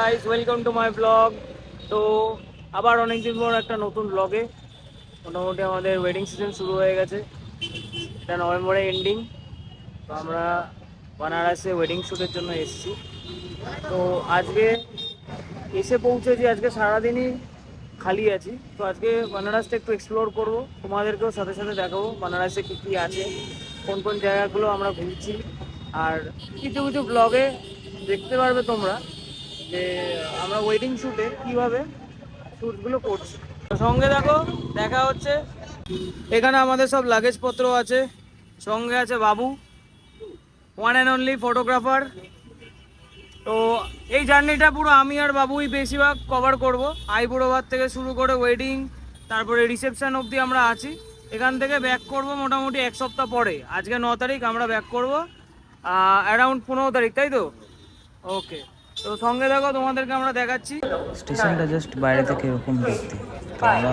Guys, welcome to my blog. তো আবার অনেকদিন পর একটা নতুন ব্লগে। মোটামুটি আমাদের ওয়েডিং সিজন শুরু হয়ে গেছে, এটা নভেম্বরে এন্ডিং। তো আমরা বানারসে ওয়েডিং শ্যুটের জন্য এসেছি। তো আজকে এসে পৌঁছেছি, আজকে সারাদিনই খালি আছি। তো আজকে বানারসটা একটু এক্সপ্লোর করব, তোমাদেরকেও সাথে সাথে দেখাবো বানারসে কী কী আছে, কোন কোন জায়গাগুলো আমরা ঘুরছি। আর কিছু কিছু ব্লগে দেখতে পারবে তোমরা যে আমরা ওয়েডিং শ্যুটে কীভাবে শ্যুটগুলো করছি। তো সঙ্গে দেখো, দেখা হচ্ছে। এখানে আমাদের সব লাগেজপত্র আছে, সঙ্গে আছে বাবু, ওয়ান অ্যান্ড অনলি ফটোগ্রাফার। তো এই জার্নিটা পুরো আমি আর বাবুই বেশিরভাগ কভার করব। আইবুড়োভাত থেকে শুরু করে ওয়েডিং, তারপরে রিসেপশন অবধি আমরা আছি। এখান থেকে ব্যাক করব মোটামুটি এক সপ্তাহ পরে। আজকে 9 তারিখ, আমরা ব্যাক করব অ্যারাউন্ড 15 তারিখ, তাই তো? ওকে, তো সঙ্গে দেখো, তোমাদেরকে আমরা দেখাচ্ছি। স্টেশনটা জাস্ট বাইরে থেকে এরকম দেখতে। তো আমরা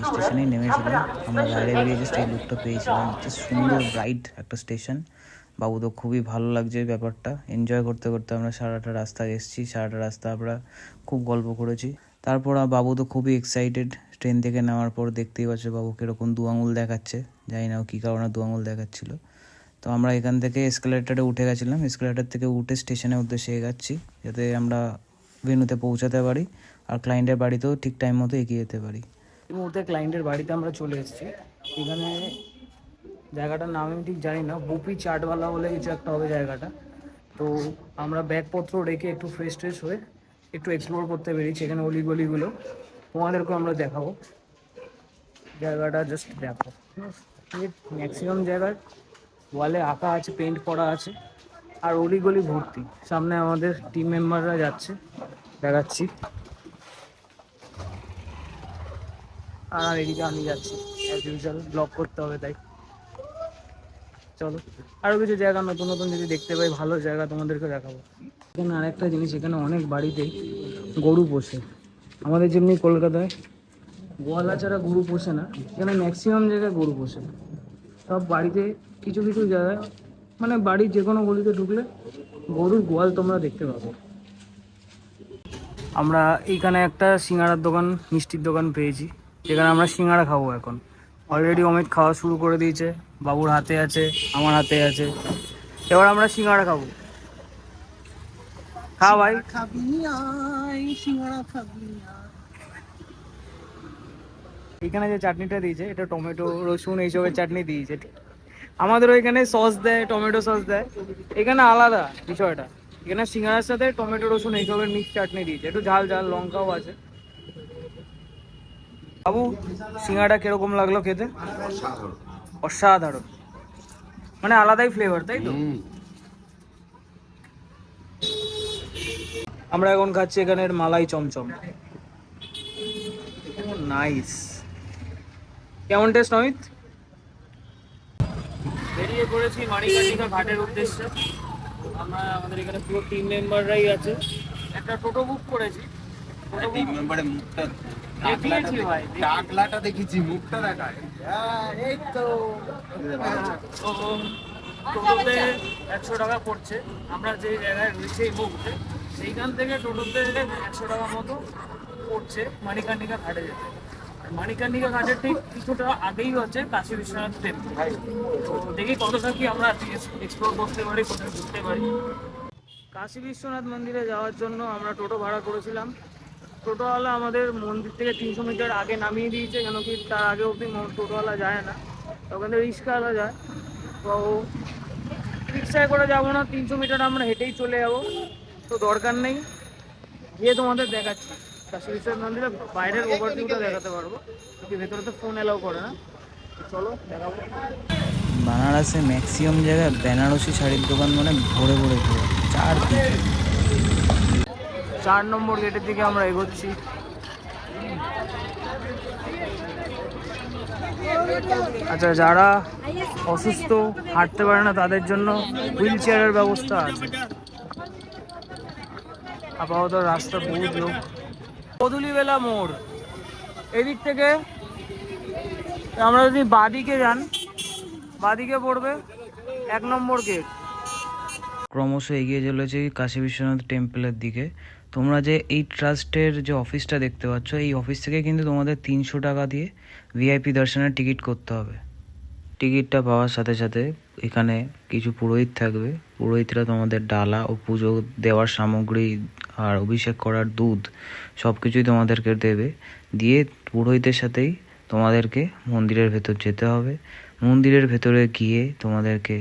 স্টেশনেই নেমেছিলাম, আমরা বাইরে বেরিয়ে জাস্ট এই লুকটা পেয়েছিলাম। জাস্ট সুন্দর ব্রাইট একটা স্টেশন। বাবু তো খুবই ভালো লাগছে ব্যাপারটা, এনজয় করতে করতে আমরা সারাটা রাস্তা এসেছি। সারাটা রাস্তা আমরা খুব গল্প করেছি। তারপর বাবু তো খুবই এক্সাইটেড। ট্রেন থেকে নামার পর দেখতেই পাচ্ছে বাবু কীরকম দু আঙুল দেখাচ্ছে, জানি না কী কারণে দু আঙুল দেখাচ্ছিল। তো আমরা এখান থেকে এসকেলেটারে উঠে গেছিলাম, এসকেলেটার থেকে উঠে স্টেশনের উদ্দেশ্যে এগাচ্ছি, যাতে আমরা ভেন্যুতে পৌঁছাতে পারি আর ক্লায়েন্টের বাড়িতেও ঠিক টাইম মতো এগিয়ে যেতে পারি। এই মুহূর্তে ক্লায়েন্টের বাড়িতে আমরা চলে এসেছি। এখানে জায়গাটার নাম আমি ঠিক জানি না, বুপি চাটওয়ালা বলে কিছু একটা হবে জায়গাটা। তো আমরা ব্যাগপত্র রেখে একটু ফ্রেশ ট্রেশ হয়ে একটু এক্সপ্লোর করতে পেরেছি এখানে অলিগলিগুলো। তোমাদেরকেও আমরা দেখাবো। জায়গাটা জাস্ট দেখো, ম্যাক্সিমাম জায়গায় ওয়ালে আঁকা আছে, পেন্ট করা আছে, আর অলিগলি ভর্তি। সামনে আমাদের টিম মেম্বাররা যাচ্ছে, দেখাচ্ছি। আর এদিকে আমি যাচ্ছি, অ্যাজ ইউজুয়াল ব্লগ করতে হবে তাই। চলো, আরও কিছু জায়গা নতুন নতুন যদি দেখতে পাই, ভালো জায়গা তোমাদেরকে দেখাবো। এখানে আরেকটা জিনিস, এখানে অনেক বাড়িতেই গরু পোষে। আমাদের যেমনি কলকাতায় গোয়ালা ছাড়া গরু পোষে না, এখানে ম্যাক্সিমাম জায়গায় গরু পোষে। সব বাড়িতে কিছু কিছু জায়গায়, মানে বাড়ির যে কোনো গলিতে ঢুকলে গরুর গোয়াল তোমরা দেখতে পাবে। আমরা এইখানে একটা সিঙ্গাড়ার দোকান, মিষ্টির দোকান পেয়েছি, যেখানে আমরা সিঙ্গাড়া খাবো এখন। অলরেডি অমিত খাওয়া শুরু করে দিয়েছে, বাবুর হাতে আছে, আমার হাতে আছে। এবার আমরা সিঙ্গাড়া খাবো। খা ভাই, এখানে যে চাটনিটা দিয়েছে, এটা টমেটো রসুন এইসবের চাটনি দিয়েছে। আমাদের ওইখানে সস দেয়, টমেটো সস দেয়, এখানে আলাদা বিষয়টা। এখানে সিঙ্গাড়ার সাথে টমেটো রসুন এইসবের মিক্স চাটনি দিয়েছে, একটু ঝাল ঝাল, লঙ্কাও আছে। বাবু, সিঙ্গাড়া কিরকম লাগলো খেতে? অসাধারণ, মানে আলাদাই ফ্লেভার, তাই তো? আমরা এখন খাচ্ছি এখানের মালাই চমচম। নাইস, কেমন টেস্ট অমিত? বেরিয়ে পড়েছি মানিকর্ণিকা ঘাটের উদ্দেশ্যে। আমরা আমাদের এখানে পুরো টিম মেম্বাররাই আছে। একটা টোটো বুক করেছি। টিম মেম্বারের মুখটা দেখিয়েছি ভাই, টাকলাটা দেখেছি, মুখটা দেখায়। এই তো। তো টোটোতে 100 টাকা পড়ছে। আমরা যে জায়গায় রয়েছে এই মুহূর্তে, সেইখান থেকে টোটোতে 100 টাকা মতো পড়ছে মানিকর্ণিকা ঘাটে যেতে। মানিকর্ণিকা ঘাটের ঠিক কিছুটা আগেই হচ্ছে কাশী বিশ্বনাথ টেম্পল। তো দেখি কতটা কি আমরা এক্সপ্লোর করতে পারি, কোথায় ঘুরতে পারি। কাশী বিশ্বনাথ মন্দিরে যাওয়ার জন্য আমরা টোটো ভাড়া করেছিলাম। টোটোওয়ালা আমাদের মন্দির থেকে 300 মিটার আগে নামিয়ে দিয়েছে, কেন কি তার আগে অবধি টোটোওয়ালা যায় না, ওখানে রিক্সাওয়ালা যায়। তো রিক্সায় করে যাবো না, 300 মিটার আমরা হেঁটেই চলে যাবো। তো দরকার নেই, গিয়ে তোমাদের দেখাচ্ছি। কাশী বিশ্বনাথ মন্দিরে বাইরের ওভারভিউটা দেখাতে পারবো, কিন্তু ভেতরে তো ফোন এলাও করে না। চলো দেখাবো। বানারসে ম্যাক্সিমাম জায়গায় বেনারসি শাড়ির দোকান মানে ভরে ভরে ভরে, চারদিকে। 4 নম্বর গেটের দিকে আমরা এগোচ্ছি। আচ্ছা, যারা অসুস্থ, হাঁটতে পারে না, তাদের জন্য হুইল চেয়ারের ব্যবস্থা আছে। আপাতত রাস্তা বহুত লোক। কদুলিবেলা মোড়, এদিক থেকে আমরা যদি বাঁদিকে যান, বাঁদিকে পড়বে 1 নম্বর গেট। ক্রমশ এগিয়ে চলেছি কাশী বিশ্বনাথ টেম্পলের দিকে। তোমরা যে এই ট্রাস্টের যে অফিসটা দেখতে পাচ্ছ, এই অফিস থেকে কিন্তু তোমাদের 300 টাকা দিয়ে ভিআইপি দর্শনের টিকিট করতে হবে। টিকিটটা পাওয়ার সাথে সাথে এখানে কিছু পুরোহিত থাকবে। পুরোহিতরা তোমাদের ডালা ও পুজো দেওয়ার সামগ্রী আর অভিষেক করার দুধ সব কিছুই তোমাদেরকে দেবে। দিয়ে পুরোহিতের সাথেই তোমাদেরকে মন্দিরের ভেতর যেতে হবে। মন্দিরের ভেতরে গিয়ে তোমাদেরকে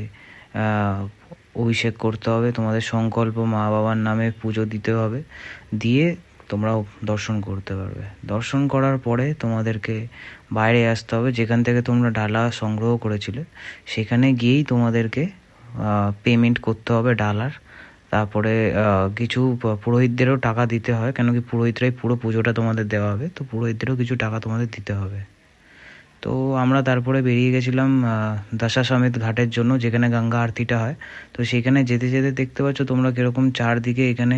অভিষেক করতে হবে, তোমাদের সংকল্প মা বাবার নামে পুজো দিতে হবে, দিয়ে তোমরাও দর্শন করতে পারবে। দর্শন করার পরে তোমাদেরকে বাইরে আসতে হবে, যেখান থেকে তোমরা ডালা সংগ্রহ করেছিলে সেখানে গিয়েই তোমাদেরকে পেমেন্ট করতে হবে ডালার। তারপরে কিছু পুরোহিতদেরও টাকা দিতে হয়, কেন কি পুরোহিতরাই পুরো পুজোটা তোমাদের দেওয়া হবে, তো পুরোহিতদেরও কিছু টাকা তোমাদের দিতে হবে। তো আমরা তারপরে বেরিয়ে গেছিলাম দশাশ্বমেধ ঘাটের জন্য, যেখানে গঙ্গা আরতিটা হয়। তো সেখানে যেতে যেতে দেখতে পাচ্ছ তোমরা কীরকম চারদিকে এখানে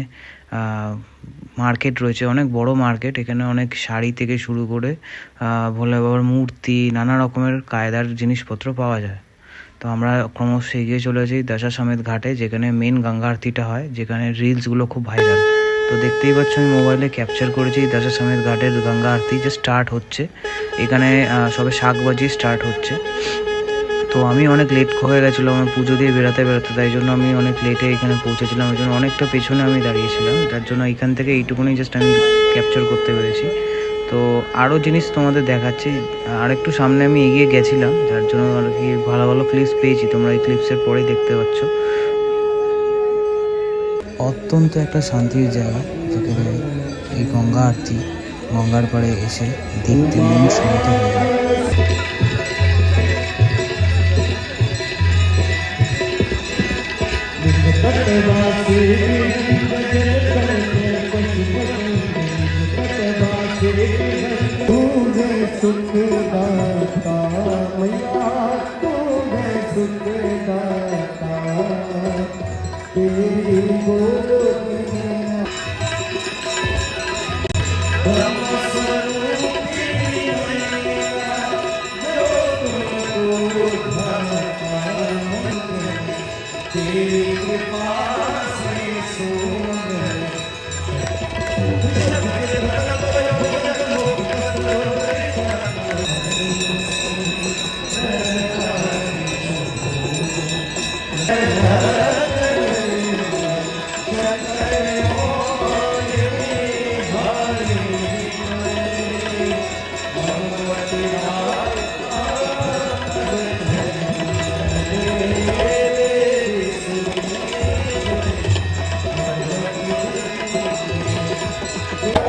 মার্কেট রয়েছে, অনেক বড় মার্কেট। এখানে অনেক শাড়ি থেকে শুরু করে ভোলে বাবার মূর্তি, নানা রকমের কায়দার জিনিসপত্র পাওয়া যায়। তো আমরা ক্রমশ এগিয়ে চলেছি দশাশ্বমেধ ঘাটে, যেখানে মেন গঙ্গা আরতিটা হয়, যেখানে রিলসগুলো খুব ভাইরাল। তো দেখতেই পাচ্ছ আমি মোবাইলে ক্যাপচার করেছি দশাশ্বমেধ ঘাটের গঙ্গা আরতি যে স্টার্ট হচ্ছে। এখানে সবে শাক বাজিয়ে স্টার্ট হচ্ছে। তো আমি অনেক লেট হয়ে গেছিলো আমার পুজো দিয়ে বেরোতে, তাই জন্য আমি অনেক লেটে এখানে পৌঁছেছিলাম। ওই জন্য অনেকটা পেছনে আমি দাঁড়িয়েছিলাম, যার জন্য এখান থেকে এইটুকুনি জাস্ট আমি ক্যাপচার করতে পেরেছি। তো আরও জিনিস তোমাদের দেখাচ্ছি, আর একটু সামনে আমি এগিয়ে গেছিলাম, যার জন্য আর কি ভালো ভালো ক্লিপস পেয়েছি। তোমরা এই ক্লিপসের পরেই দেখতে পাচ্ছ। অত্যন্ত একটা শান্তির জায়গা, যেখানে এই গঙ্গা আরতি গঙ্গার পাড়ে এসে দেখতে মন শান্ত হয়ে যায়।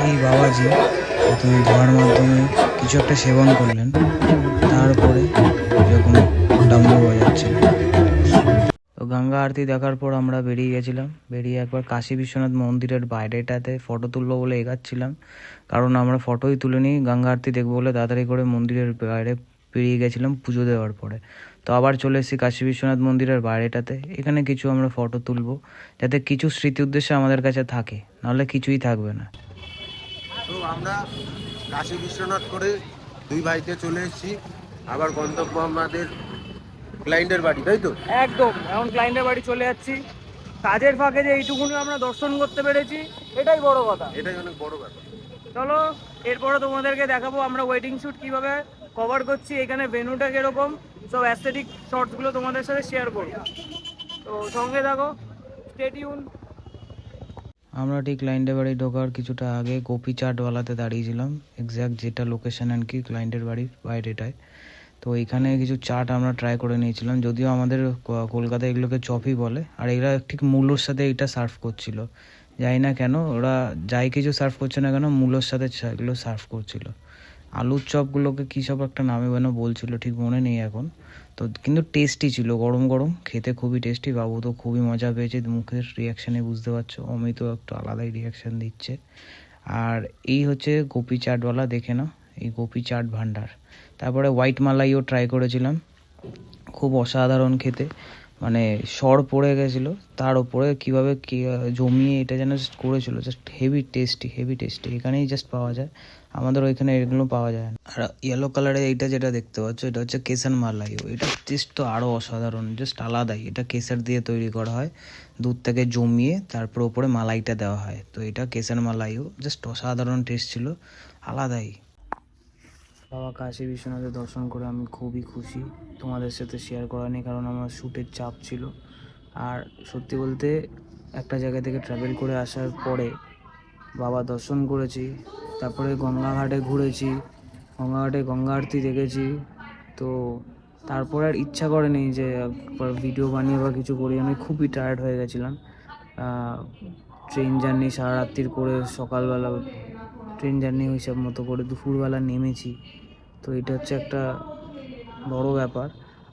এই বাবাজি প্রথমে ধোয়ার মাধ্যমে কিছু একটা সেবন করলেন, তারপরে যখন ডামরু বাজাচ্ছেন। তো গঙ্গা আরতি দেখার পর আমরা বেরিয়ে গেছিলাম। বেরিয়ে একবার কাশী বিশ্বনাথ মন্দিরের বাইরেটাতে ফটো তুলবো বলে এগাচ্ছিলাম, কারণ আমরা ফটোই তুলে নিই। গঙ্গা আরতি দেখবো বলে তাড়াতাড়ি করে মন্দিরের বাইরে বেরিয়ে গেছিলাম পুজো দেওয়ার পরে। তো আবার চলে এসেছি কাশী বিশ্বনাথ মন্দিরের বাইরেটাতে। এখানে কিছু আমরা ফটো তুলবো, যাতে কিছু স্মৃতি উদ্দেশ্যে আমাদের কাছে থাকে, নাহলে কিছুই থাকবে না। তো আমরা কাশী বিশ্বনাথ করে দুই ভাইতে চলে এসেছি, আবার গন্তব্য আমাদের ক্লায়েন্টের বাড়ি, তাই তো? একদম, এখন ক্লায়েন্টের বাড়ি চলে যাচ্ছি। কাজের ফাঁকে যে এইটুকুনি আমরা দর্শন করতে পেরেছি, এটাই বড় কথা। এটাই অনেক বড় ব্যাপার। চলো এরপরে তোমাদেরকে দেখাবো আমরা ওয়েডিং শ্যুট কিভাবে কভার করছি, এখানে ভেন্যুটা কিরকম, সব অ্যাস্থেটিক শর্টসগুলো তোমাদের সাথে শেয়ার করবো। তো সঙ্গে থাকো, স্টে টিউন। আমরা ঠিক ক্লায়েন্টের বাড়ি ঢোকার কিছুটা আগে গোপী চাটওয়ালাতে দাঁড়িয়েছিলাম, এক্স্যাক্ট যেটা লোকেশন আর কি ক্লায়েন্টের বাড়ির বাইরেটায়। তো এখানে কিছু চাট আমরা ট্রাই করে নিয়েছিলাম, যদিও আমাদের কলকাতায় এগুলোকে চপই বলে, আর এরা ঠিক মূলোর সাথে এটা সার্ভ করছিল। জানি না কেন ওরা যাই কিছু সার্ভ করছে না কেন মূলোর সাথে এগুলো সার্ভ করছিল। আলুর চপগুলোকে কী সব একটা নামে যেন বলছিল, ঠিক মনে নেই এখন। তো কিন্তু টেস্টি ছিল, গরম গরম খেতে খুবই টেস্টি। বাবু তো খুবই মজা পেয়েছে, মুখের রিয়াকশানে বুঝতে পারছো। অমিতও একটু আলাদাই রিয়াকশান দিচ্ছে। আর এই হচ্ছে গোপী চাটওয়ালা, দেখে নাও, এই গোপী চাট ভান্ডার। তারপরে হোয়াইট মালাইও ট্রাই করেছিলাম, খুব অসাধারণ খেতে, মানে সর পড়ে গেছিলো, তার ওপরে কীভাবে জমিয়ে এটা যেন করেছিল, just heavy tasty, heavy tasty. এখানেই জাস্ট পাওয়া যায়, আমাদের ওইখানে এগুলো পাওয়া যায় না। আর ইয়েলো কালারের এইটা যেটা দেখতে পাচ্ছ এটা হচ্ছে কেসার মালাইও। এটা টেস্ট তো আরও অসাধারণ, জাস্ট আলাদাই। এটা কেসার দিয়ে তৈরি করা হয়, দুধ থেকে জমিয়ে তারপর ওপরে মালাইটা দেওয়া হয়। তো এটা কেসার মালাইও, জাস্ট অসাধারণ টেস্ট ছিল, আলাদাই। বাবা কাশী বিশ্বনাথের দর্শন করে আমি খুবই খুশি। তোমাদের সাথে শেয়ার করা নেই কারণ আমার শ্যুটের চাপ ছিল। আর সত্যি বলতে একটা জায়গা থেকে ট্রাভেল করে আসার পরে বাবা দর্শন করেছি, তারপরে গঙ্গাঘাটে ঘুরেছি, গঙ্গাঘাটে গঙ্গা আরতি দেখেছি। তো তারপরে আর ইচ্ছা করেনি যে একবার ভিডিও বানিয়ে বা কিছু করি। আমি খুবই টায়ার্ড হয়ে গেছিলাম। ট্রেন জার্নি সারা রাত্রির করে সকালবেলা ট্রেন জার্নি হিসাব মতো করে দুপুরবেলা নেমেছি। তো এটা হচ্ছে একটা বড় ব্যাপার।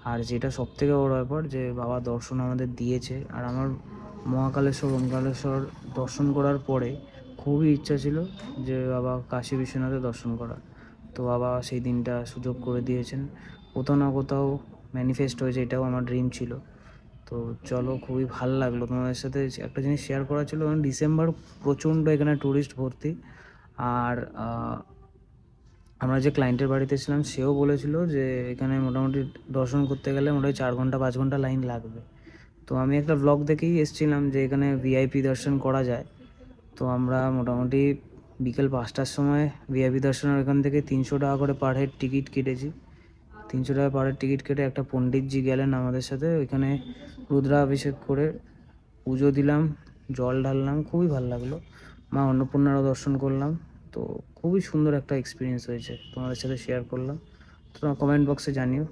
আর যেটা সবথেকে বড় ব্যাপার যে বাবা দর্শন আমাদের দিয়েছে। আর আমার মহাকালেশ্বর ওমকারেশ্বর দর্শন করার পরে খুবই ইচ্ছা ছিল যে বাবা কাশী বিশ্বনাথের দর্শন করার। তো বাবা সেই দিনটা সুযোগ করে দিয়েছেন, কোথাও না কোথাও ম্যানিফেস্ট হয়েছে। এটাও আমার ড্রিম ছিল। তো চলো, খুবই ভালো লাগলো। তোমাদের সাথে একটা জিনিস শেয়ার করা ছিল, কারণ ডিসেম্বর প্রচণ্ড এখানে টুরিস্ট ভর্তি। আর আমরা যে ক্লায়েন্টের বাড়িতে ছিলাম সেও বলেছিল যে এখানে মোটামুটি দর্শন করতে গেলে মোটামুটি 4 ঘন্টা 5 ঘন্টা লাইন লাগবে। তো আমি একটা ব্লগ দেখেই এসেছিলাম যে এখানে ভিআইপি দর্শন করা যায়। তো আমরা মোটামুটি বিকেল 5টার সময় ভিআইপি দর্শনের এখান থেকে 300 টাকা করে পার হেড টিকিট কেটেছি। 300 টাকা পার হেড টিকিট কেটে একটা পণ্ডিতজি গেলেন আমাদের সাথে, ওইখানে রুদ্রাভিষেক করে পুজো দিলাম, জল ঢাললাম, খুবই ভালো লাগলো। মা অন্নপূর্ণারও দর্শন করলাম। তো খুবই সুন্দর একটা এক্সপিরিয়েন্স হয়েছে, তোমাদের সাথে শেয়ার করলাম। তোমরা কমেন্ট বক্সে জানিও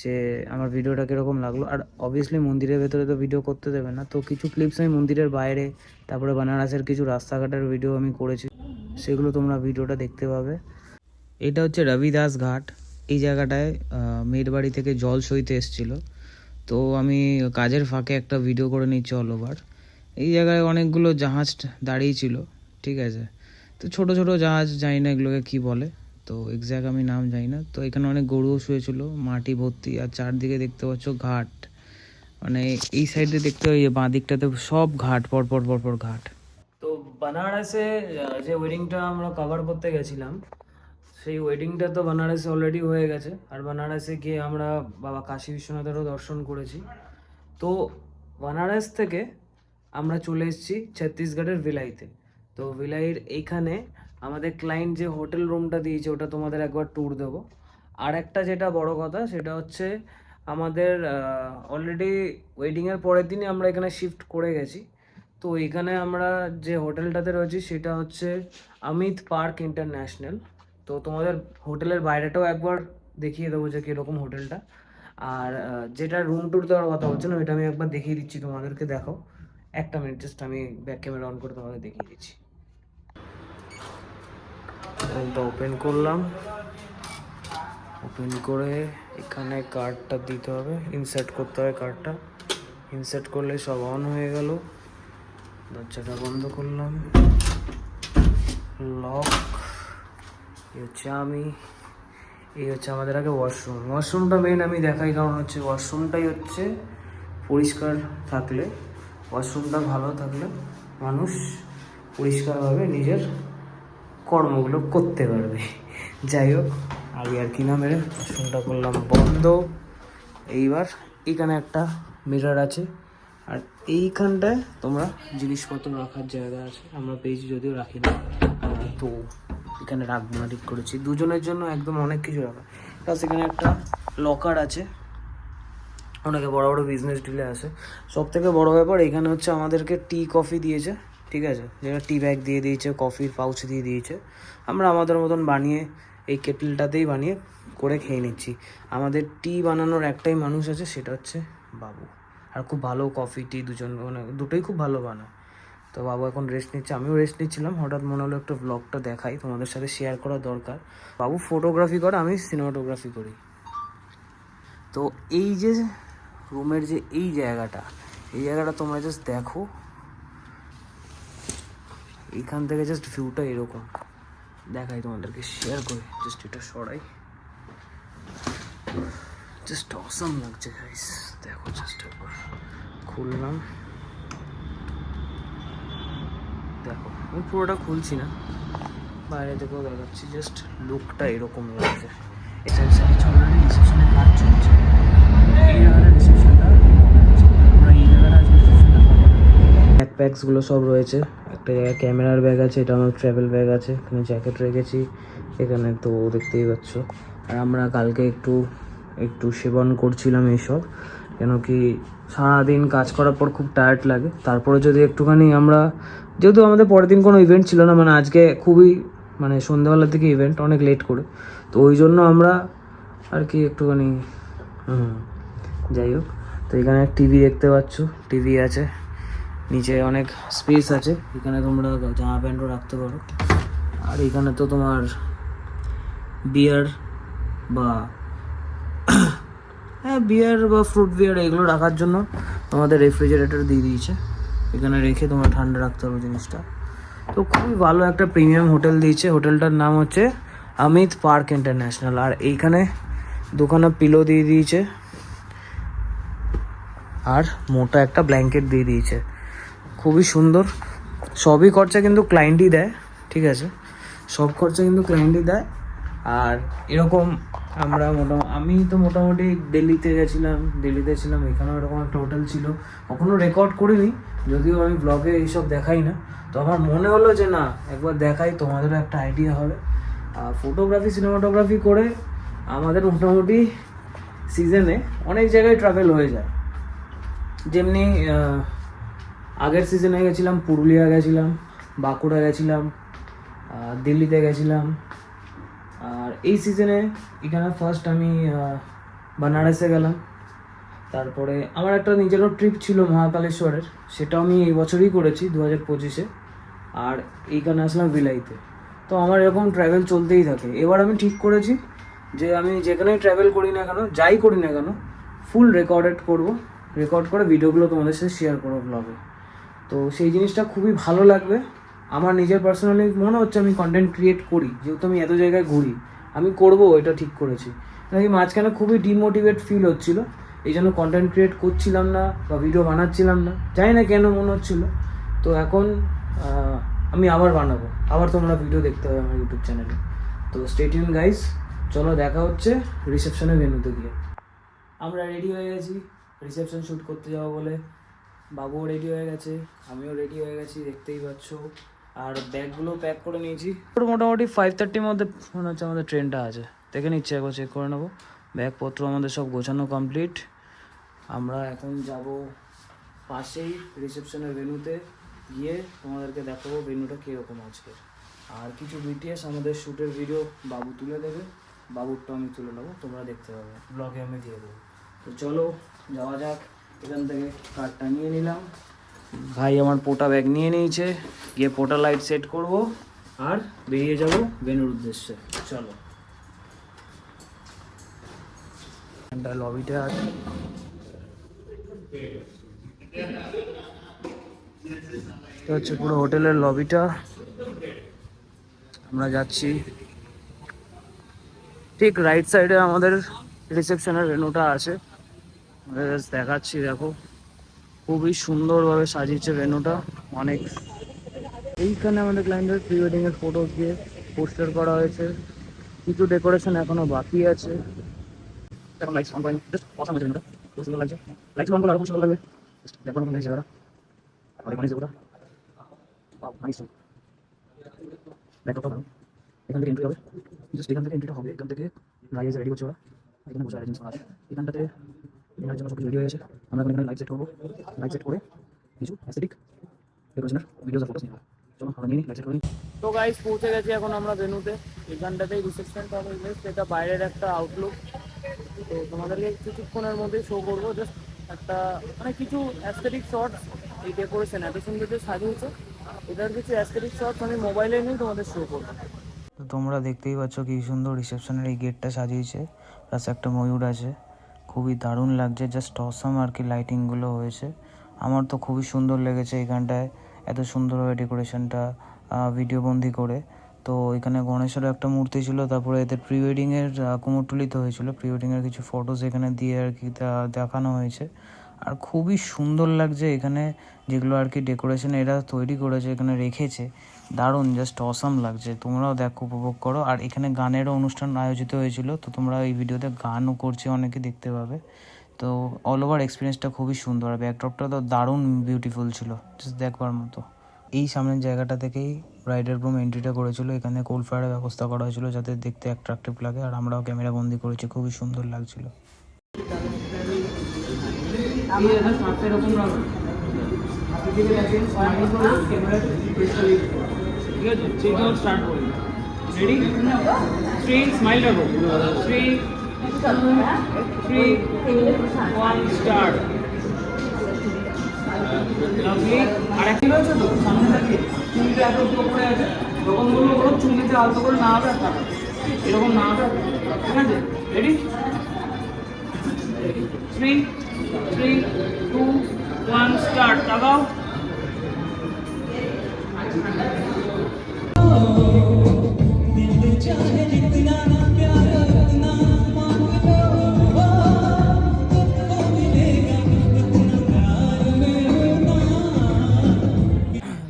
যে আমার ভিডিওটা কীরকম লাগলো। আর অবভিয়াসলি মন্দিরের ভেতরে তো ভিডিও করতে দেবে না, তো কিছু ক্লিপস আমি মন্দিরের বাইরে, তারপরে বেনারসের কিছু রাস্তাঘাটের ভিডিও আমি করেছি, সেগুলো তোমরা ভিডিওটা দেখতে পাবে। এটা হচ্ছে রবিদাস ঘাট। এই জায়গাটায় মেয়ের বাড়ি থেকে জল সইতে এসেছিলো। তো আমি কাজের ফাঁকে একটা ভিডিও করে নিচ্ছি অল ওভার। এই জায়গায় অনেকগুলো জাহাজ দাঁড়িয়ে ছিল, ঠিক আছে। তো ছোট ছোট জাহাজ, জানি না এগুলোকে কী বলে, তো এক্স্যাক্ট আমি নাম জানি না। তো এখানে অনেক গরুও শুয়েছিল, মাটি ভর্তি। আর চারদিকে দেখতে পাচ্ছ ঘাট, মানে এই সাইডে দেখতে ওই বাঁ দিকটাতে সব ঘাট, পরপর পরপর ঘাট। তো বানারসে যে ওয়েডিংটা আমরা কভার করতে গেছিলাম, সেই ওয়েডিংটা তো বানারসে অলরেডি হয়ে গেছে। আর বানারসে গিয়ে আমরা বাবা কাশী বিশ্বনাথেরও দর্শন করেছি। তো বানারস থেকে আমরা চলে এসেছি ছত্তিশগড়ের ভিলাইতে। তো ভিলাইয়ের এইখানে আমাদের ক্লায়েন্ট যে হোটেল রুমটা দিয়েছে ওটা তোমাদের একবার ট্যুর দেবো। আর একটা যেটা বড় কথা সেটা হচ্ছে আমাদের অলরেডি ওয়েডিংয়ের পরের দিনই আমরা এখানে শিফট করে গেছি। তো এখানে আমরা যে হোটেলটাতে রয়েছি সেটা হচ্ছে অমিত পার্ক ইন্টারন্যাশনাল। তো তোমাদের হোটেলের বাইরেটাও একবার দেখিয়ে দেবো যে কীরকম হোটেলটা। আর যেটা রুম ট্যুর দেওয়ার কথা হচ্ছে না, ওইটা আমি একবার দেখিয়ে দিচ্ছি তোমাদেরকে। দেখো, একটা মিনিট, জাস্ট আমি ব্যাক ক্যামেরা অন করে তোমাদের দেখিয়ে দিচ্ছি। হোটেলটা ওপেন করলাম, ওপেন করে এখানে কার্ডটা দিতে হবে, ইনসার্ট করতে হবে কার্ডটা। ইনসার্ট করলে সব অন হয়ে গেল। দরজাটা বন্ধ করলাম, লক। এই হচ্ছে আমি, এই হচ্ছে আমাদের আগে ওয়াশরুম। ওয়াশরুমটা মেন আমি দেখাই, কারণ হচ্ছে ওয়াশরুমটাই হচ্ছে পরিষ্কার থাকলে, ওয়াশরুমটা ভালো থাকলে মানুষ পরিষ্কারভাবে নিজের কর্মগুলো করতে পারবে। যাই হোক, আগে আর কি না মেরে ওয়াশরুমটা করলাম বন্ধ। এইবার এখানে একটা মিরর আছে, আর এইখানটায় তোমরা জিনিসপত্র রাখার জায়গা আছে। আমরা পেয়েছি, যদিও রাখি না, তো এখানে রাখবো না, ঠিক করেছি। দুজনের জন্য একদম অনেক কিছু রাখা। প্লাস এখানে একটা লকার আছে, অনেকে বড় বড় বিজনেস ডিলে আসে। সব থেকে বড়ো ব্যাপার এখানে হচ্ছে আমাদেরকে টি কফি দিয়েছে, ঠিক আছে, যেটা টি ব্যাগ দিয়ে দিয়েছে, কফির পাউচ দিয়ে দিয়েছে। আমরা আমাদের মতন বানিয়ে এই কেটলটাতেই বানিয়ে করে খেয়ে নিচ্ছি। আমাদের টি বানানোর একটাই মানুষ আছে, সেটা হচ্ছে বাবু। আর খুব ভালো কফি টি দুজন, মানে দুটোই খুব ভালো বানায়। তো বাবু এখন রেস্ট নিচ্ছে, আমিও রেস্ট নিচ্ছিলাম। হঠাৎ মনে হলো একটু ব্লগটা দেখাই, তোমাদের সাথে শেয়ার করা দরকার। বাবু ফটোগ্রাফি করে, আমি সিনেমাটোগ্রাফি করি। তো এই যে রুমের যে এই জায়গাটা তোমরা জাস্ট দেখো, এইখান থেকে জাস্ট ভিউটা এরকম দেখাই তোমাদেরকে, শেয়ার করে। জাস্ট এটা সরাই, জাস্ট অসাম লাগছে গাইস, দেখো জাস্ট একবার। খুললাম, দেখো, আমি পুরোটা খুলছি না, বাইরে থেকেও দেখাচ্ছি, জাস্ট লুকটা এরকম লাগছে। অলরেডি রিসেপশনে কাজ চলছে, এই জায়গাটা রিসেপশনটা আমরা এই জায়গাটা আজকে রিসেপশনটা ব্যাকপ্যাকসগুলো সব রয়েছে। একটা জায়গায় ক্যামেরার ব্যাগ আছে, এটা আমার ট্রাভেল ব্যাগ আছে, এখানে জ্যাকেট রেখেছি এখানে, তো দেখতেই পাচ্ছ। আর আমরা কালকে একটু সেবন করছিলাম এইসব, কেন কি সারাদিন কাজ করার পর খুব টায়ার্ড লাগে। তারপরে যদি একটুখানি আমরা, যেহেতু আমাদের পরের দিন কোনো ইভেন্ট ছিল না, মানে আজকে খুবই মানে সন্ধ্যাবেলার দিকে ইভেন্ট, অনেক লেট করে, তো ওই জন্য আমরা আর কি একটুখানি যাই হোক। তো এখানে টিভি দেখতে পাচ্ছ, টিভি আছে, নিচে অনেক স্পেস আছে, এখানে তোমরা জামা প্যান্টও রাখতে পারো। আর এখানে তো তোমার বিয়ার বা বিয়ার বা ফ্রুট বিয়ার এগুলো রাখার জন্য তোমাদের রেফ্রিজারেটর দিয়ে দিয়েছে, এখানে রেখে তোমরা ঠান্ডা রাখতে পারো জিনিসটা। তো খুবই ভালো একটা প্রিমিয়াম হোটেল দিয়েছে, হোটেলটার নাম হচ্ছে অমিত পার্ক ইন্টারন্যাশনাল। আর এইখানে দোকানে পিলো দিয়ে দিয়েছে আর মোটা একটা ব্ল্যাঙ্কেট দিয়ে দিয়েছে, খুবই সুন্দর। সবই খরচা কিন্তু ক্লায়েন্টই দেয়, ঠিক আছে, সব খরচা কিন্তু ক্লায়েন্টই দেয়। আর এরকম আমি তো মোটামুটি দিল্লিতে ছিলাম, এখানেও এরকম একটা হোটেল ছিল, কখনো রেকর্ড করিনি, যদিও আমি ব্লগে এইসব দেখাই না, তো আমার মনে হলো যে না একবার দেখাই, তোমাদেরও একটা আইডিয়া হবে। ফটোগ্রাফি সিনেমাটোগ্রাফি করে আমাদের মোটামুটি সিজনে অনেক জায়গায় ট্রাভেল হয়ে যায়। যেমনি আগের সিজনে গেছিলাম, পুরুলিয়া গেছিলাম, বাঁকুড়া গেছিলাম, দিল্লিতে গেছিলাম। আর এই সিজনে এখানে ফার্স্ট আমি বানারসে গেলাম। তারপরে আমার একটা নিজেরও ট্রিপ ছিল মহাকালেশ্বরের, সেটাও আমি এই বছরই করেছি 2025-এ। আর এইখানে আসলাম ভিলাইতে। তো আমার এরকম ট্রাভেল চলতেই থাকে। এবার আমি ঠিক করেছি যে আমি যেখানেই ট্রাভেল করি না কেন, যাই করি না কেন, ফুল রেকর্ড করে ভিডিওগুলো তোমাদের সাথে শেয়ার করবো ব্লগে। তো সেই জিনিসটা খুবই ভালো লাগবে। আমার নিজের পার্সোনালি মনে হচ্ছে আমি কন্টেন্ট ক্রিয়েট করি, যেহেতু আমি এত জায়গায় ঘুরি, আমি করবো, এটা ঠিক করেছি। নাকি মাঝখানে খুবই ডিমোটিভেট ফিল হচ্ছিলো, এই জন্য কন্টেন্ট ক্রিয়েট করছিলাম না বা ভিডিও বানাচ্ছিলাম না, জানি না কেন মনে হচ্ছিলো। তো এখন আমি আবার বানাবো, আবার তোমরা ভিডিও দেখতে হবে আমার ইউটিউব চ্যানেলে। তো স্টে টিউন গাইস, চলো দেখা হচ্ছে রিসেপশনে ভেন্যুতে গিয়ে। আমরা রেডি হয়ে গেছি রিসেপশন শ্যুট করতে যাবো বলে, বাবুও রেডি হয়ে গেছে, আমিও রেডি হয়ে গেছি, দেখতেই পাচ্ছ। আর ব্যাগগুলো প্যাক করে নিয়েছি। মোটামুটি 5:30-র মধ্যে মনে হচ্ছে আমাদের ট্রেনটা আছে, দেখে নিচ্ছে, একবার চেক করে নেবো। ব্যাগপত্র আমাদের সব গোছানো কমপ্লিট। আমরা এখন যাব পাশেই রিসেপশনের ভেন্যুতে, গিয়ে তোমাদেরকে দেখাবো ভেন্যুটা কীরকম আজকে। আর কিছু বিটিএস আমাদের শ্যুটের ভিডিও বাবু তুলে দেবে, বাবুরটা আমি তুলে নেবো, তোমরা দেখতে পাবে, ব্লগে আমি দিয়ে দেবো। তো চলো যাওয়া যাক। এখান থেকে কার্ডটা নিয়ে নিলাম, ভাই আমার পোটা ব্যাগ নিয়ে নিয়েছে, গিয়ে পোটা লাইট সেট করব আর বেরিয়ে যাব ভেন্যুর উদ্দেশ্যে। চলো, লবিটা আছে, এটা হচ্ছে পুরো হোটেলের লবিটা। আমরা যাচ্ছি, ঠিক রাইট সাইডে আমাদের রিসেপশনের ভেন্যুটা আছে, দেখাচ্ছি, দেখো খুবই সুন্দরভাবে সাজিয়েছে ভেন্যুটা। অনেক, এইখানে আমাদের ক্লায়েন্টের প্রি ওয়েডিং এর ফটো দিয়ে পোস্টার করা হয়েছে, কিছু ডেকোরেশন এখনো বাকি আছে। এখন লাইটস অন করেন, জাস্ট অসাম হয়েছে ভেন্যুটা, খুব সুন্দর লাগছে। লাইটস অন করলে আরো সুন্দর লাগবে, জাস্ট দেখো কেমন লাগছে জায়গাটা, অনেক মানে জায়গাটা ওয়াও নাইস। দেখো তো এখান থেকে এন্ট্রি হবে, জাস্ট এখান থেকে এন্ট্রিটা হবে, এখান থেকে রাইজ রেডি করছে ওরা, এখানে বসে আরেঞ্জ করা আছে, এখানটাতে এখানের জন্য সব কিছু রেডি হয়ে গেছে। আমরা এখানে লাইট সেট করবো, লাইট সেট করে কিছু অ্যাস্থেটিক ডেকোরেশনের ভিডিওস আর ফটোস নিয়ে চলো আমরা নিয়ে লাইট সেট করি। তো গাইস পৌঁছে গেছি এখন আমরা ভেন্যুতে, এখানটাতেই রিসেপশনটা হবে, এটা বাইরের একটা আউটলুক। তো তোমাদেরকে কিছুক্ষণের মধ্যেই শো করবো, জাস্ট একটা মানে কিছু অ্যাস্থেটিক শর্টস, এই ডেকোরেশন এত সুন্দর যে সাজিয়েছে, এটার কিছু অ্যাস্থেটিক শর্টস আমি মোবাইলে নিয়ে তোমাদের শো করবো। তো তোমরা দেখতেই পাচ্ছ কি সুন্দর রিসেপশনের এই গেটটা সাজিয়েছে, প্লাস একটা ময়ূর আছে, খুবই দারুণ লাগছে, জাস্ট অসাম আর কি লাইটিংগুলো হয়েছে। আমার তো খুবই সুন্দর লেগেছে এখানটায়, এত সুন্দরভাবে ডেকোরেশনটা ভিডিও বন্দি করে। তো এখানে গণেশেরও একটা মূর্তি ছিল, তারপরে এদের প্রি ওয়েডিংয়ের কুমোরটুলিতে হয়েছিল, প্রি ওয়েডিংয়ের কিছু ফটোস এখানে দিয়ে আর কি দেখানো হয়েছে। আর খুবই সুন্দর লাগছে এখানে, যেগুলো আর কি ডেকোরেশন এরা তৈরি করেছে, এখানে রেখেছে, দারুণ, জাস্ট অসাম লাগছে। তোমরাও দেখো, উপভোগ করো। আর এখানে গানেরও অনুষ্ঠান আয়োজিত হয়েছিল, তো তোমরা এই ভিডিওতে গানও করছে অনেকে দেখতে পাবে। তো অল ওভার এক্সপিরিয়েন্সটা খুবই সুন্দর, আর ব্যাকড্রপটা তো দারুণ বিউটিফুল ছিল, জাস্ট দেখবার মতো। এই সামনের জায়গাটা থেকেই ব্রাইডাল গ্রুম এন্ট্রিটা করেছিল। এখানে কোল ফায়ারের ব্যবস্থা করা হয়েছিল যাতে দেখতে অ্যাট্রাকটিভ লাগে, আর আমরাও ক্যামেরা বন্দি করেছি, খুবই সুন্দর লাগছিল। Ready? 3, smile রাখো। 3, 1, start. Lovely. আর একটা রয়েছে তো সামনে থাকে চুলটা এত উপরে আছে, যখন বলবো ওর চুলটা আলতো করে না হবে, এরকম না হবে, ঠিক আছে? রেডি? 3, 2, 1, স্টার্ট। লাগাও।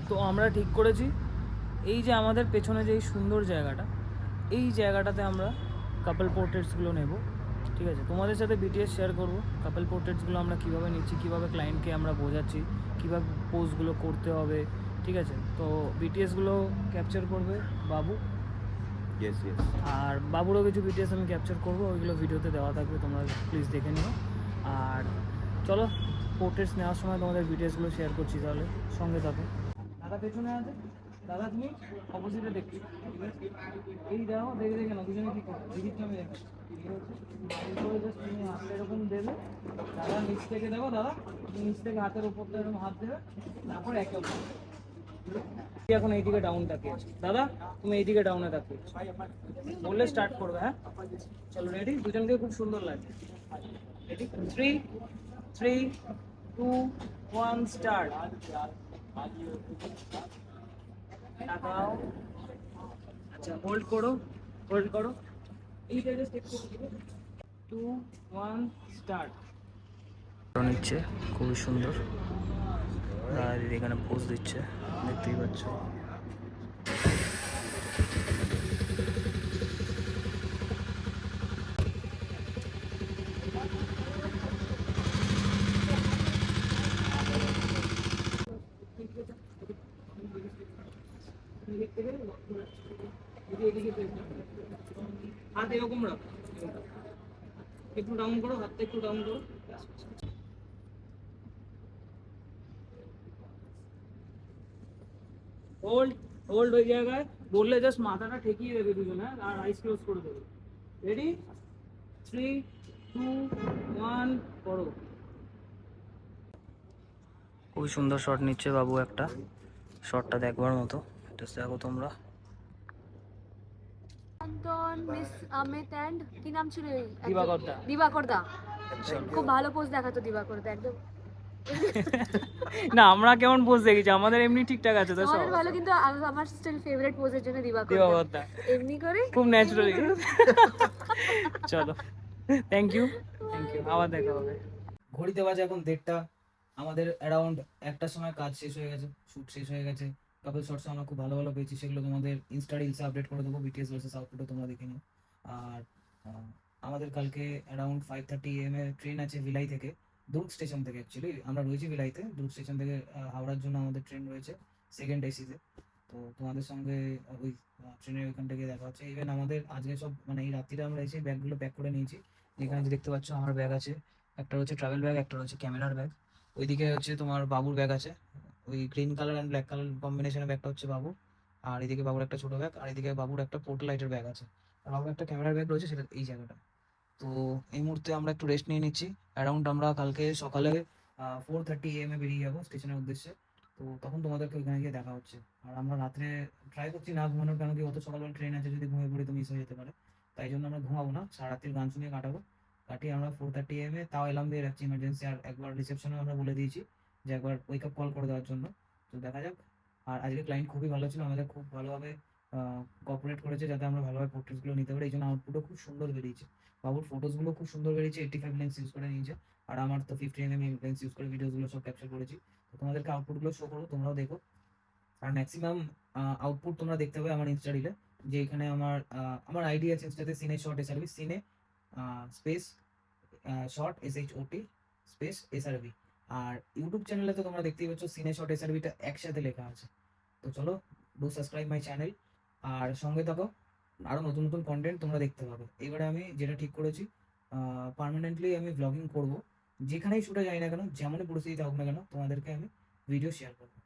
তো আমরা ঠিক করেছি এই যে আমাদের পেছনে যে এই সুন্দর জায়গাটা, এই জায়গাটাতে আমরা কাপল পোর্ট্রেটসগুলো নেব, ঠিক আছে? তোমাদের সাথে বিটিএস শেয়ার করব কাপল পোর্ট্রেটসগুলো আমরা কীভাবে নিচ্ছি, কীভাবে ক্লায়েন্টকে আমরা বোঝাচ্ছি, কীভাবে পোজগুলো করতে হবে, ঠিক আছে? তো বিটিএসগুলো ক্যাপচার করবে বাবু, ইয়েস ইয়েস। আর বাবুরও কিছু বিটিএস আমি ক্যাপচার করবো, ওইগুলো ভিডিওতে দেওয়া থাকবে, তোমরা প্লিজ দেখে নিও। আর চলো পোর্ট্রেটস নেওয়ার সময় তোমাদের বিটিএসগুলো শেয়ার করছি, তাহলে সঙ্গে থাকো। দাদা পেছনে আছে, দাদা তুমি অপোজিটে দেখছো, ঠিক আছে? এই দেখো, দেখে দেখে না দুজনে কী করো, দিদিকে আমি দেখো জাস্ট তুমি হাতটা এরকম দেবে, দাদা নিচ থেকে দেখো, দাদা তুমি নিচ থেকে হাতের উপরটা এরকম হাত দেবে, তারপর একে অপর এখন এইদিকে ডাউন তাকিয়ে আছে, দাদা তুমি এইদিকে ডাউনে তাকিয়ে আছো। বললে স্টার্ট করবে, হ্যাঁ? চলো রেডি? দুজনকে খুব সুন্দর লাগছে। রেডি? 3, 2, 1, স্টার্ট। তাকাও। আচ্ছা, হোল্ড করো, হোল্ড করো। এইটা জাস্ট একটু 2, 1, স্টার্ট। নিচ্ছে খুবই সুন্দর, আর দিদি এখানে পোজ দিচ্ছে, দেখতেই পাচ্ছ। হাত এরকম রাখো, একটু ডাউন করো, হাতটা একটু ডাউন করো। হোল্ড, হোল্ড ওই জায়গায়, বললে জাস্ট মাথাটা ঠেকিয়ে দেবে দুজনে, আর আইস ক্লোজ করে দেবে। রেডি? 3, 2, 1, করো। খুবই সুন্দর শট নিচ্ছে বাবু, একটা শটটা দেখবার মতো, এটা দেখো তোমরা। অন্তন, মিস অমিত অ্যান্ড কি নাম ছিল? দিবাকর দা। দিবাকর দা। খুব ভালো পোজ দেখাতো দিবাকর দা, একদম। না আমরা কেমন পোজ দেখেছি, আমাদের এমনি ঠিকঠাক আছে তো সব। আমাদের ভালো, কিন্তু আমার স্টিল ফেভারিট পোজের জন্য দিবাকর দিবাকর দা। দা এমনি করে খুব ন্যাচারালি। চলো, থ্যাংক ইউ, থ্যাংক ইউ, আবার দেখা হবে। ঘড়িতে বাজে এখন 1:30, আমাদের অ্যারাউন্ড 1টার সময় কাজ শেষ হয়ে গেছে, শ্যুট শেষ হয়ে গেছে। কাপল শর্টস আমরা খুব ভালো ভালো পেয়েছি, সেগুলো তোমাদের ইনস্টা রিলসে আপডেট করে দেবো, বিটিএস ভার্সেস আউটপুটে তোমরা দেখে নিও। আর আমাদের কালকে অ্যারাউন্ড 5:30 AM এ ট্রেন আছে ভিলাই থেকে, দুর্গ স্টেশন থেকে। অ্যাকচুয়ালি আমরা রয়েছি ভিলাইতে, দুর্গ স্টেশন থেকে হাওড়ার জন্য আমাদের ট্রেন রয়েছে সেকেন্ড এসিতে। তো তোমাদের সঙ্গে ওই ট্রেনের ওইখান থেকে দেখা হচ্ছে। ইভেন আমাদের আজকে সব মানে এই রাত্রিরে আমরা এসে ব্যাগগুলো প্যাক করে নিয়েছি। যেখানে যে দেখতে পাচ্ছ আমার ব্যাগ আছে, একটা রয়েছে ট্রাভেল ব্যাগ, একটা রয়েছে ক্যামেরার ব্যাগ। ওইদিকে হচ্ছে তোমার বাবুর ব্যাগ আছে, ওই green colour and black colour কম্বিনেশনের ব্যাগটা হচ্ছে বাবু। আর এদিকে বাবুর একটা ছোটো ব্যাগ, আর এদিকে বাবুর একটা পোর্টাল লাইটের ব্যাগ আছে, আর বাবুর একটা ক্যামেরার ব্যাগ রয়েছে, সেটা এই জায়গাটা। তো এই মুহূর্তে আমরা একটু রেস্ট নিয়ে নিচ্ছি। অ্যারাউন্ড আমরা কালকে সকালে 4:30 AM এ বেরিয়ে যাবো স্টেশনের উদ্দেশ্যে। তো তখন তোমাদেরকে ওইখানে গিয়ে দেখা হচ্ছে। আর আমরা রাত্রে ট্রাই করছি না ঘুমানোর, কারণ কি অত সকালবেলা ট্রেন আছে, যদি ঘুমিয়ে পড়ি তো মিস হয়ে যেতে পারে। তাই জন্য আমরা ঘুমাবো না, সারা রাত্রির গান শুনিয়ে কাটাবো। কাটিয়ে আমরা 4:30 AM এ তাও এলাম দিয়ে রাখছি ইমার্জেন্সি। আর একবার রিসেপশনে আমরা বলে দিয়েছি যে একবার ওয়েক আপ কল করে দেওয়ার জন্য। তো দেখা যাক। আর আজকে ক্লায়েন্ট খুবই ভালো ছিল, আমাদের খুব ভালোভাবে কোঅপারেট করেছে যাতে আমরা ভালোভাবে পোর্ট্রেটসগুলো নিতে পারি। এই জন্য আউটপুটও খুব সুন্দর বেরিয়েছে। বাবুর ফটোসগুলো খুব সুন্দর বেরিয়েছে, 85 লেন্স ইউজ করে নিয়েছে। আর আমার তো 50 mm লেন্স ইউজ করে ভিডিওসগুলো সব ক্যাপচার করেছি। তো তোমাদেরকে আউটপুটগুলো শো করবো, তোমরাও দেখো। আর ম্যাক্সিমাম আউটপুট তোমরা দেখতে পাবে আমার ইনস্টা রিলে, যে এখানে আমার আইডি আছে ইনস্টাতে সিনে শর্ট এসআরবি, সিনে space short SHOT space SRB। আর ইউটিউব চ্যানেলে তো তোমরা দেখতেই পাচ্ছ সিনে শর্ট SRBটা একসাথে লেখা আছে। তো চলো, ডু সাবস্ক্রাইব মাই চ্যানেল, আর সঙ্গে থাকো, আরও নতুন নতুন কন্টেন্ট তোমরা দেখতে পাবে। এবারে আমি যেটা ঠিক করেছি, পার্মানেন্টলি আমি ব্লগিং করব, যেখানেই শুটে যাই না কেন, যেমনই পরিস্থিতি থাকুক না কেন, তোমাদেরকে আমি ভিডিও শেয়ার করবো।